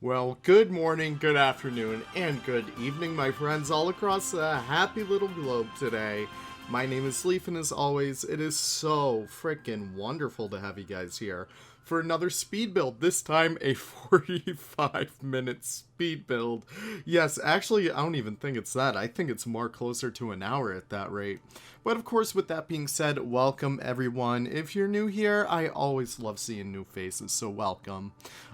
Well, good morning, good afternoon, and good evening, my friends all across the happy little globe today. My name is Leaf, and as always, it is so freaking wonderful to have you guys here for another speed build. This time, a 45-minute speed build. Yes, actually, I don't even think it's that. I think it's more closer to an hour at that rate. But of course, with that being said, welcome everyone. If you're new here, I always love seeing new faces, so welcome.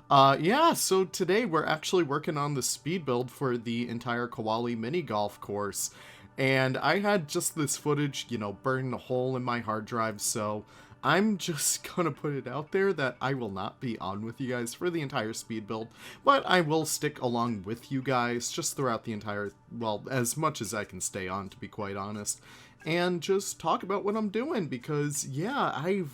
Yeah, so today we're actually working on the speed build for the entire Koali mini golf course. And I had just this footage, burning a hole in my hard drive, so I'm just gonna put it out there that I will not be on with you guys for the entire speed build, but I will stick along with you guys just throughout the entire, well, as much as I can stay on, to be quite honest, and just talk about what I'm doing, because yeah, I've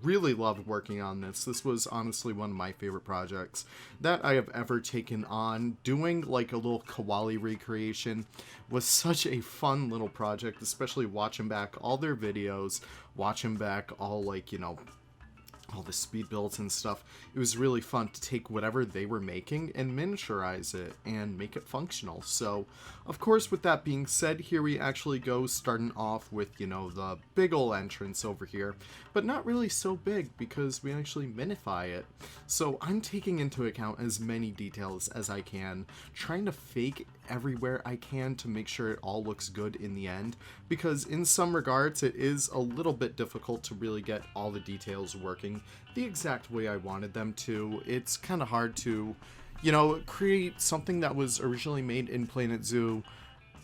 really loved working on this. This was honestly one of my favorite projects that I have ever taken on. Doing like a little Koali recreation was such a fun little project, especially watching back all their videos, watching back all all the speed builds and stuff. It was really fun to take whatever they were making and miniaturize it and make it functional. So, of course, with that being said, here we actually go, starting off with, the big ol' entrance over here, but not really so big because we actually minify it. So I'm taking into account as many details as I can, trying to fake everywhere I can to make sure it all looks good in the end, because in some regards it is a little bit difficult to really get all the details working the exact way I wanted them to. It's kind of hard to, create something that was originally made in Planet Zoo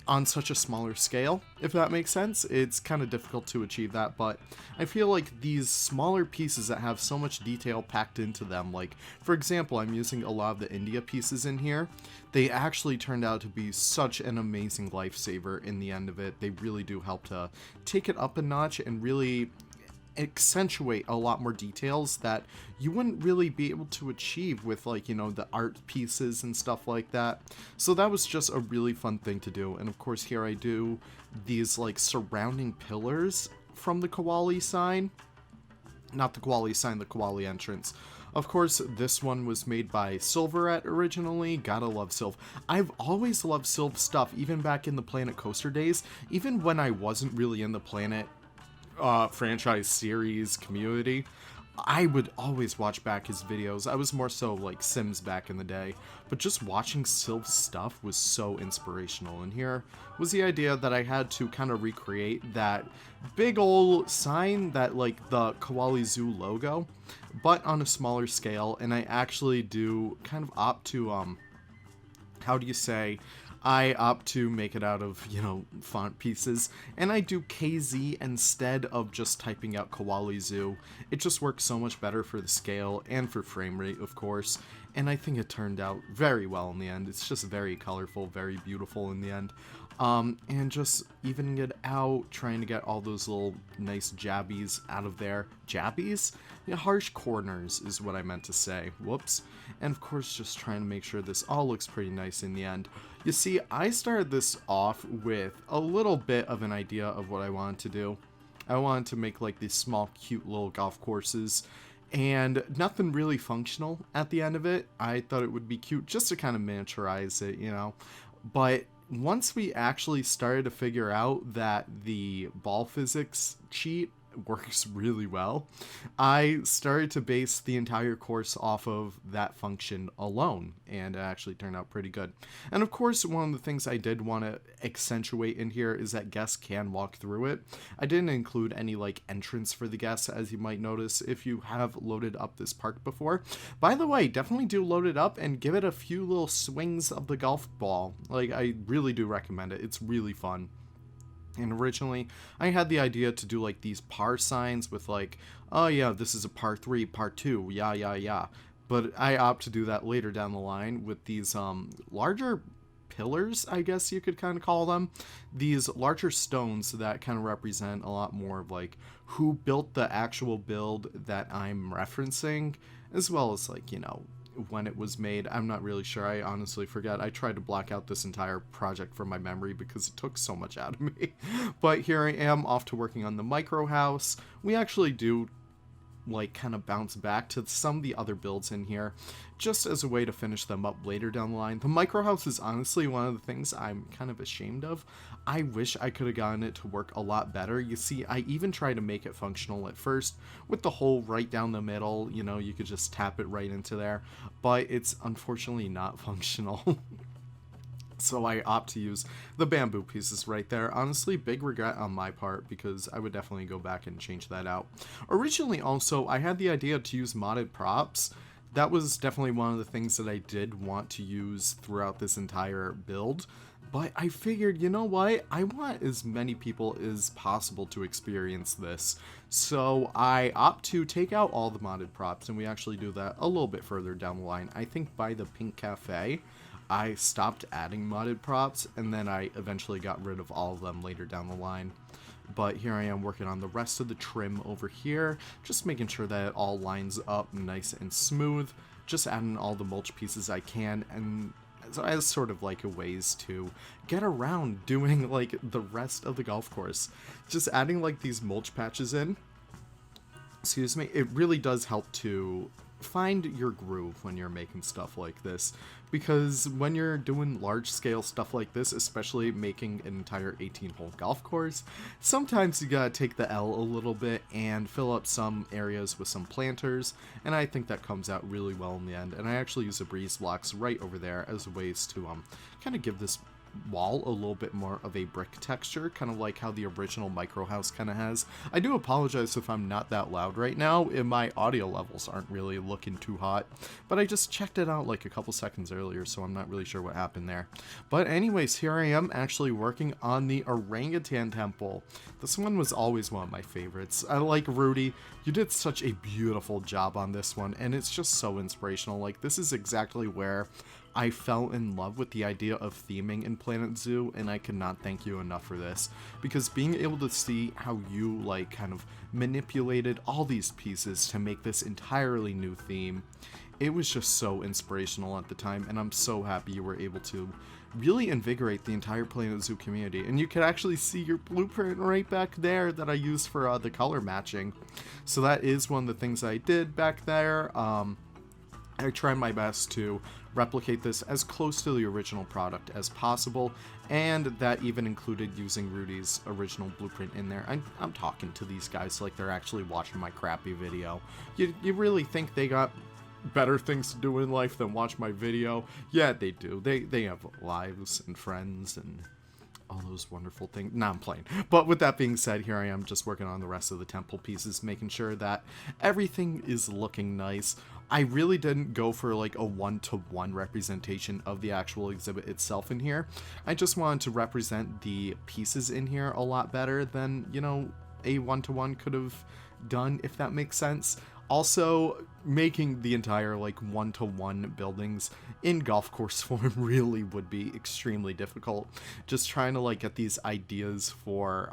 on such a smaller scale, if that makes sense. It's kind of difficult to achieve that, but I feel like these smaller pieces that have so much detail packed into them, like, for example, I'm using a lot of the India pieces in here. They actually turned out to be such an amazing lifesaver in the end of it. They really do help to take it up a notch and really accentuate a lot more details that you wouldn't really be able to achieve with the art pieces and stuff like that. So that was just a really fun thing to do. And of course here I do these surrounding pillars from the Koali sign. Not the Koali sign, the Koali entrance. Of course, this one was made by Silverette originally. Gotta love Sylv. I've always loved Sylv stuff, even back in the Planet Coaster days. Even when I wasn't really in the Planet franchise series community, I would always watch back his videos. I was more so like Sims back in the day, but just watching Sylv's stuff was so inspirational. And here was the idea that I had to kind of recreate that big old sign, that the Koali Zoo logo, but on a smaller scale. And I actually do kind of opt to how do you say, I opt to make it out of, font pieces, and I do KZ instead of just typing out Koali Zoo. It just works so much better for the scale and for frame rate, of course, and I think it turned out very well in the end. It's just very colorful, very beautiful in the end. And just evening it out, trying to get all those little nice jabbies out of there. Jabbies? Yeah, harsh corners is what I meant to say. Whoops. And of course, just trying to make sure this all looks pretty nice in the end. You see, I started this off with a little bit of an idea of what I wanted to do. I wanted to make these small, cute little golf courses, and nothing really functional at the end of it. I thought it would be cute just to kind of miniaturize it, But once we actually started to figure out that the ball physics cheat works really well, I started to base the entire course off of that function alone, and it actually turned out pretty good. And of course, one of the things I did want to accentuate in here is that guests can walk through it. I didn't include any entrance for the guests, as you might notice if you have loaded up this park before. By the way, definitely do load it up and give it a few little swings of the golf ball. I really do recommend it. It's really fun. And originally, I had the idea to do these par signs with oh yeah, this is a par 3, par 2, yeah. But I opt to do that later down the line with these larger pillars, I guess you could kind of call them. These larger stones that kind of represent a lot more of who built the actual build that I'm referencing, as well as when it was made. I'm not really sure. I honestly forget. I tried to block out this entire project from my memory because it took so much out of me. But here I am off to working on the micro house. We actually do like kind of bounce back to some of the other builds in here just as a way to finish them up later down the line. The micro house is honestly one of the things I'm kind of ashamed of. I wish I could have gotten it to work a lot better. You see, I even tried to make it functional at first with the hole right down the middle. You know, you could just tap it right into there, but it's unfortunately not functional. So I opt to use the bamboo pieces right there. Honestly, big regret on my part, because I would definitely go back and change that out. Originally, also, I had the idea to use modded props. That was definitely one of the things that I did want to use throughout this entire build. But I figured, you know what? I want as many people as possible to experience this. So I opt to take out all the modded props, and we actually do that a little bit further down the line. I think by the Pink Cafe, I stopped adding modded props, and then I eventually got rid of all of them later down the line. But here I am working on the rest of the trim over here, just making sure that it all lines up nice and smooth, just adding all the mulch pieces I can, and as sort of like a ways to get around doing like the rest of the golf course. Just adding like these mulch patches in, excuse me, it really does help to find your groove when you're making stuff like this, because when you're doing large scale stuff like this, especially making an entire 18-hole golf course, sometimes you gotta take the L a little bit and fill up some areas with some planters, and I think that comes out really well in the end. And I actually use the breeze blocks right over there as ways to kind of give this wall a little bit more of a brick texture, kind of like how the original micro house kind of has. I do apologize if I'm not that loud right now, and my audio levels aren't really looking too hot, but I just checked it out like a couple seconds earlier, so I'm not really sure what happened there. But anyways, here I am actually working on the Orangutan temple. This one was always one of my favorites. I like Rudy, you did such a beautiful job on this one, and it's just so inspirational. Like, this is exactly where I fell in love with the idea of theming in Planet Zoo, and I cannot thank you enough for this, because being able to see how you like kind of manipulated all these pieces to make this entirely new theme, it was just so inspirational at the time, and I'm so happy you were able to really invigorate the entire Planet Zoo community. And you can actually see your blueprint right back there that I used for the color matching. So that is one of the things I did back there. I tried my best to replicate this as close to the original product as possible, and that even included using Rudy's original blueprint in there. I'm talking to these guys like they're actually watching my crappy video. You really think they got better things to do in life than watch my video? Yeah, they do. They have lives and friends and all those wonderful things. Nah, I'm playing. But with that being said, here I am just working on the rest of the temple pieces, making sure that everything is looking nice. I really didn't go for like a one-to-one representation of the actual exhibit itself in here. I just wanted to represent the pieces in here a lot better than, you know, a one-to-one could have done, if that makes sense. Also, making the entire like one-to-one buildings in golf course form really would be extremely difficult. Just trying to like get these ideas for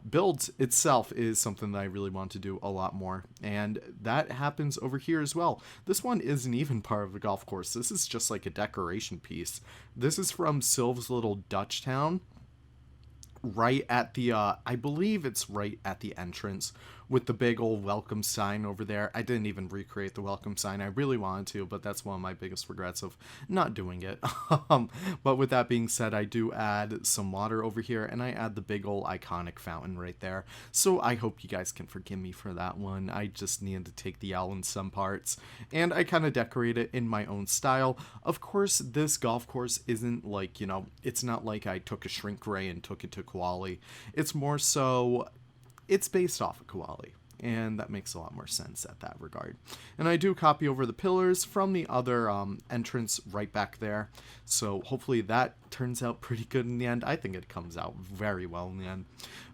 builds itself is something that I really want to do a lot more, and that happens over here as well. This one isn't even part of the golf course. This is just like a decoration piece. This is from Sylv's Little Dutch Town, right at the I believe it's right at the entrance with the big old welcome sign over there. I didn't even recreate the welcome sign. I really wanted to, but that's one of my biggest regrets of not doing it. But with that being said, I do add some water over here, and I add the big old iconic fountain right there. So I hope you guys can forgive me for that one. I just needed to take the L in some parts, and I kind of decorate it in my own style. Of course, this golf course isn't like, you know, it's not like I took a shrink ray and took it to Koali. It's more so, it's based off of Koali, and that makes a lot more sense at that regard. And I do copy over the pillars from the other entrance right back there, so hopefully that turns out pretty good in the end. I think it comes out very well in the end.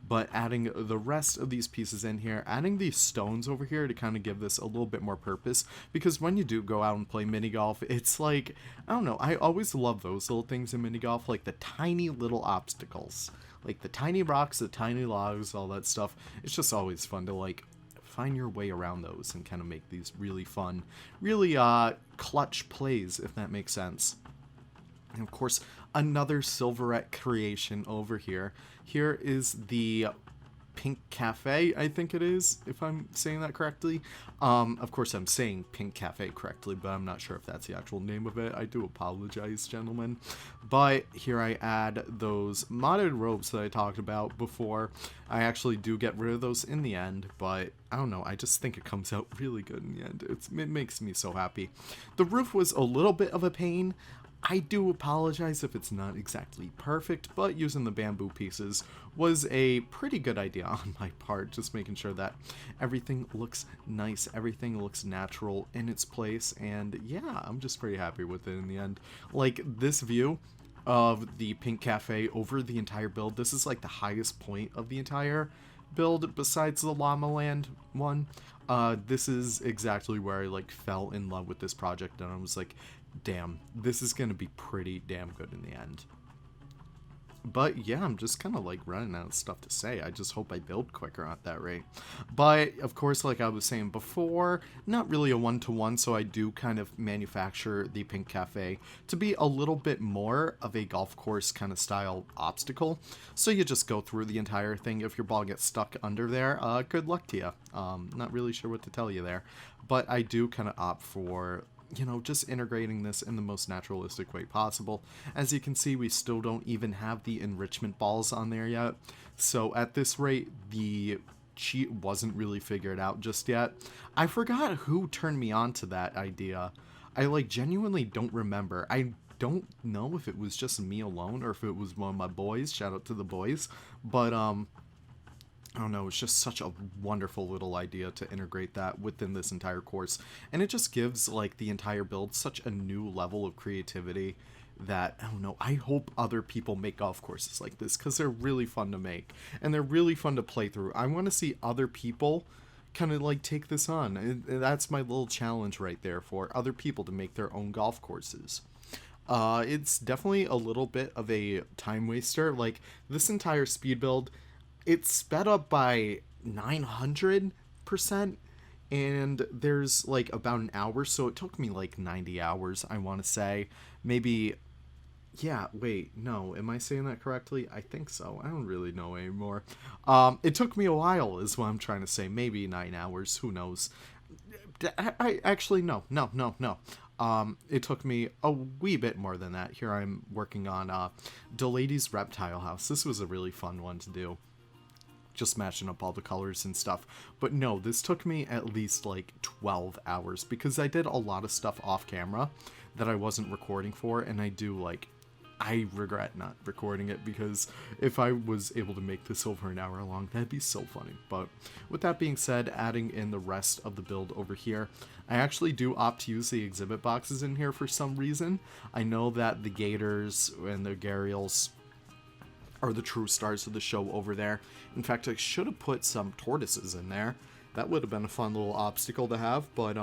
But adding the rest of these pieces in here, adding these stones over here to kind of give this a little bit more purpose, because when you do go out and play mini golf, it's like, I don't know, I always love those little things in mini golf, like the tiny little obstacles, like the tiny rocks, the tiny logs, all that stuff. It's just always fun to like find your way around those and kind of make these really fun, really clutch plays, if that makes sense. And of course, another silverette creation over here. Here is the Pink Cafe, I think it is, if I'm saying that correctly. Of course, I'm saying Pink Cafe correctly, but I'm not sure if that's the actual name of it. I do apologize, gentlemen. But here I add those modded ropes that I talked about before. I actually do get rid of those in the end, but I don't know. I just think it comes out really good in the end. It makes me so happy. The roof was a little bit of a pain. I do apologize if it's not exactly perfect, but using the bamboo pieces was a pretty good idea on my part, just making sure that everything looks nice, everything looks natural in its place, and yeah, I'm just pretty happy with it in the end. Like, this view of the Pink Cafe over the entire build, this is like the highest point of the entire build besides the Llama Land one. This is exactly where I like fell in love with this project, and I was like, damn, this is gonna be pretty damn good in the end. But yeah, I'm just kind of like running out of stuff to say. I just hope I build quicker at that rate. But of course, like I was saying before, not really a one-to-one, so I do kind of manufacture the Pink Cafe to be a little bit more of a golf course kind of style obstacle. So you just go through the entire thing. If your ball gets stuck under there, good luck to you. Not really sure what to tell you there. But I do kind of opt for, you know, just integrating this in the most naturalistic way possible. As you can see, we still don't even have the enrichment balls on there yet. So at this rate, the cheat wasn't really figured out just yet. I forgot who turned me on to that idea. I like genuinely don't remember. I don't know if it was just me alone or if it was one of my boys. Shout out to the boys. But I don't know, it's just such a wonderful little idea to integrate that within this entire course. And it just gives, like, the entire build such a new level of creativity that, I don't know, I hope other people make golf courses like this, because they're really fun to make. And they're really fun to play through. I want to see other people kind of, like, take this on. And that's my little challenge right there, for other people to make their own golf courses. It's definitely a little bit of a time waster. Like, this entire speed build, it's sped up by 900%, and there's like about an hour, so it took me like 90 hours, I want to say. Maybe, yeah, wait, no, am I saying that correctly? I think so. I don't really know anymore. It took me a while is what I'm trying to say. Maybe 9 hours, who knows. I actually, no. It took me a wee bit more than that. Here I'm working on Delady's Reptile house. This was a really fun one to do, just matching up all the colors and stuff. But no, this took me at least like 12 hours because I did a lot of stuff off camera that I wasn't recording for, and I regret not recording it, because if I was able to make this over an hour long, that'd be so funny. But with that being said, adding in the rest of the build over here, I actually do opt to use the exhibit boxes in here for some reason. I know that the gators and the gharials are the true stars of the show over there. In fact, I should have put some tortoises in there. That would have been a fun little obstacle to have, but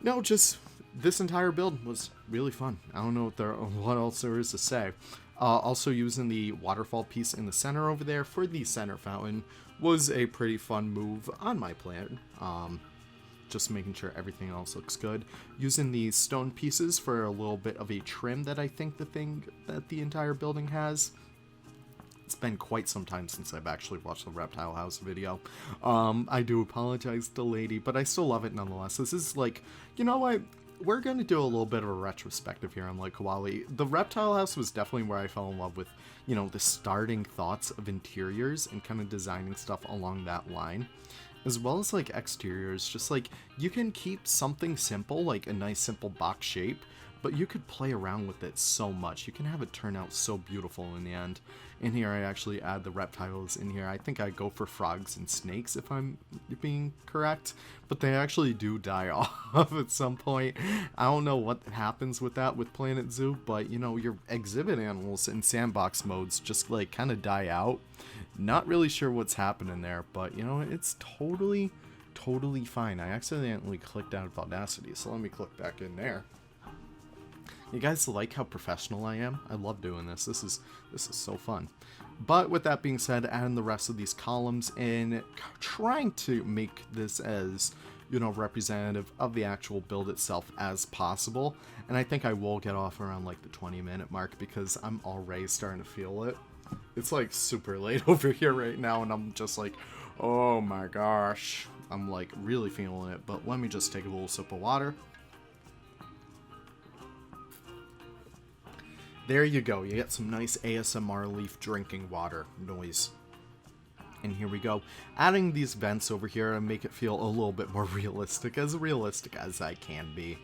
no, just this entire build was really fun. I don't know what else there is to say. Also, using the waterfall piece in the center over there for the center fountain was a pretty fun move on my plan. Just making sure everything else looks good. Using these stone pieces for a little bit of a trim that I think the entire building has. It's been quite some time since I've actually watched the Reptile House video. I do apologize to Lady, but I still love it nonetheless. This is like, you know what? We're going to do a little bit of a retrospective here on like Koali. The Reptile House was definitely where I fell in love with, you know, the starting thoughts of interiors and kind of designing stuff along that line. As well as like exteriors, just like you can keep something simple, like a nice simple box shape, but you could play around with it so much. You can have it turn out so beautiful in the end. In here, I actually add the reptiles in here. I think I go for frogs and snakes, if I'm being correct. But they actually do die off at some point. I don't know what happens with that with Planet Zoo, but, you know, your exhibit animals in sandbox modes just, like, kind of die out. Not really sure what's happening there, but, you know, it's totally fine. I accidentally clicked out of Audacity, so let me click back in there. You guys like how professional I am? I love doing this. This is so fun. But with that being said, adding the rest of these columns and trying to make this as, you know, representative of the actual build itself as possible. And I think I will get off around like the 20-minute mark because I'm already starting to feel it. It's like super late over here right now, and I'm just like, oh my gosh. I'm like really feeling it, but let me just take a little sip of water. There you go. You get some nice ASMR leaf drinking water noise. And here we go. Adding these vents over here to make it feel a little bit more realistic as I can be.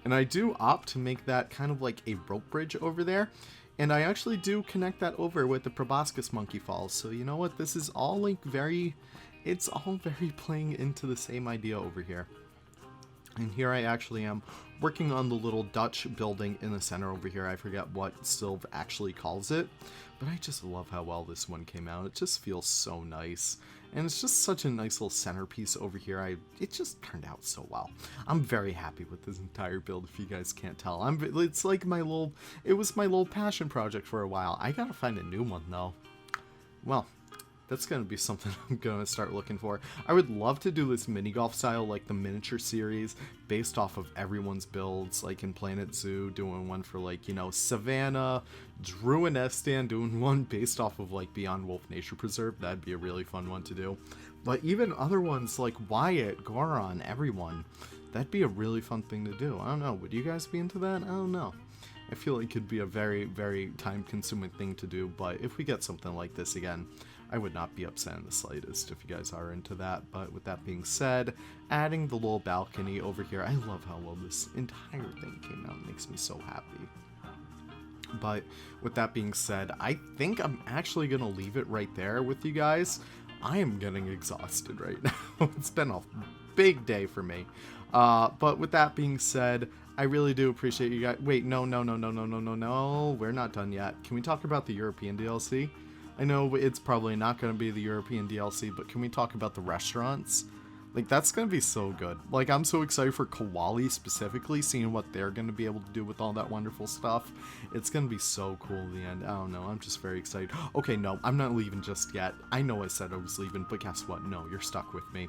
And I do opt to make that kind of like a rope bridge over there. And I actually do connect that over with the proboscis monkey falls. So you know what? This is all like it's all very playing into the same idea over here. And here I actually am working on the little Dutch building in the center over here. I forget what Sylve actually calls it. But I just love how well this one came out. It just feels so nice. And it's just such a nice little centerpiece over here. It just turned out so well. I'm very happy with this entire build, if you guys can't tell. It's like it was my little passion project for a while. I gotta find a new one, though. Well, that's going to be something I'm going to start looking for. I would love to do this mini golf style, like the miniature series, based off of everyone's builds, like in Planet Zoo, doing one for like, you know, Savannah, Drew and Estan doing one based off of like Beyond Wolf Nature Preserve. That'd be a really fun one to do. But even other ones like Wyatt, Goron, everyone, that'd be a really fun thing to do. I don't know. Would you guys be into that? I don't know. I feel like it could be a very, very time-consuming thing to do, but if we get something like this again, I would not be upset in the slightest if you guys are into that. But with that being said, adding the little balcony over here, I love how well this entire thing came out. It makes me so happy. But with that being said, I think I'm actually going to leave it right there with you guys. I am getting exhausted right now. It's been a big day for me. But with that being said, I really do appreciate you guys. Wait, no. We're not done yet. Can we talk about the European DLC? I know it's probably not going to be the European DLC, but can we talk about the restaurants? Like, that's going to be so good. Like, I'm so excited for Koali specifically, seeing what they're going to be able to do with all that wonderful stuff. It's going to be so cool in the end. I don't know. I'm just very excited. Okay, no, I'm not leaving just yet. I know I said I was leaving, but guess what? No, you're stuck with me.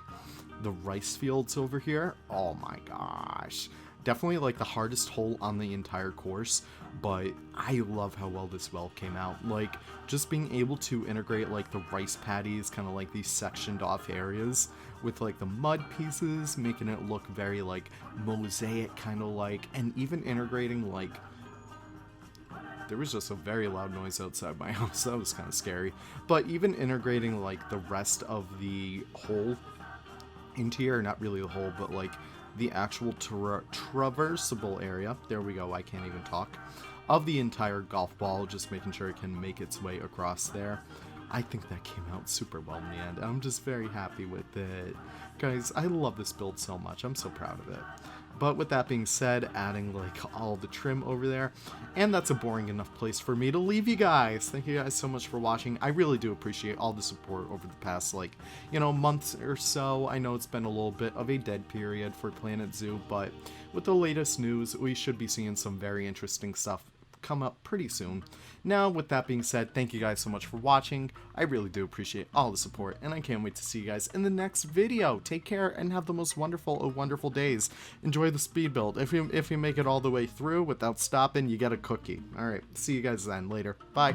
The rice fields over here. Oh my gosh. Definitely like the hardest hole on the entire course, but I love how well this well came out. Like, just being able to integrate like the rice paddies, kind of like these sectioned off areas with like the mud pieces, making it look very like mosaic kind of like, and even integrating like, there was just a very loud noise outside my house. That was kind of scary. But even integrating like the rest of the whole into here, not really the whole, but like the actual traversable area, there we go, I can't even talk, of the entire golf ball, just making sure it can make its way across there. I think that came out super well in the end. I'm just very happy with it. Guys, I love this build so much. I'm so proud of it. But with that being said, adding like all the trim over there, and that's a boring enough place for me to leave you guys. Thank you guys so much for watching. I really do appreciate all the support over the past, like, you know, months or so. I know it's been a little bit of a dead period for Planet Zoo, but with the latest news, we should be seeing some very interesting stuff come up pretty soon. Now, with that being said, thank you guys so much for watching. I really do appreciate all the support, and I can't wait to see you guys in the next video. Take care and have the most wonderful of wonderful days. Enjoy the speed build. If you make it all the way through without stopping, you get a cookie. All right, see you guys then later. Bye.